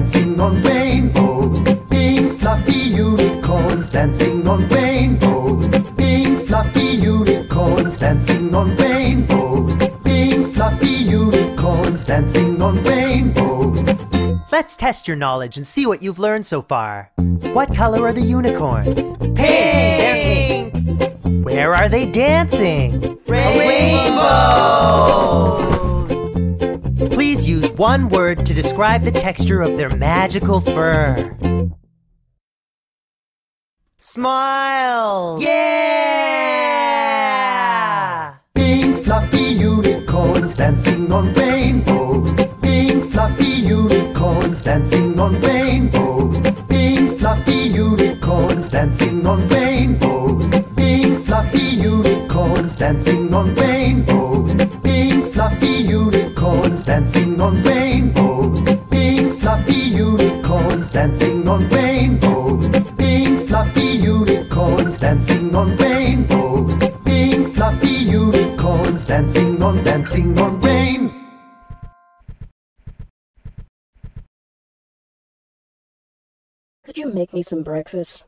dancing on rainbows. Pink fluffy unicorns dancing on rainbows. Pink fluffy unicorns dancing on rainbows. Pink fluffy unicorns dancing on rainbows. Let's test your knowledge and see what you've learned so far. What color are the unicorns? Pink! Where are they dancing? Rainbows! Please use one word to describe the texture of their magical fur. Smile! Yeah! Pink fluffy unicorns dancing on rainbows. Pink fluffy unicorns dancing on rainbows. Pink fluffy unicorns dancing on rainbows. Pink fluffy unicorns dancing on rainbows. Pink fluffy unicorns dancing on rainbows. Pink fluffy unicorns dancing on rainbows. Pink fluffy unicorns dancing on rainbows. Pink fluffy unicorns dancing on rain. Could you make me some breakfast?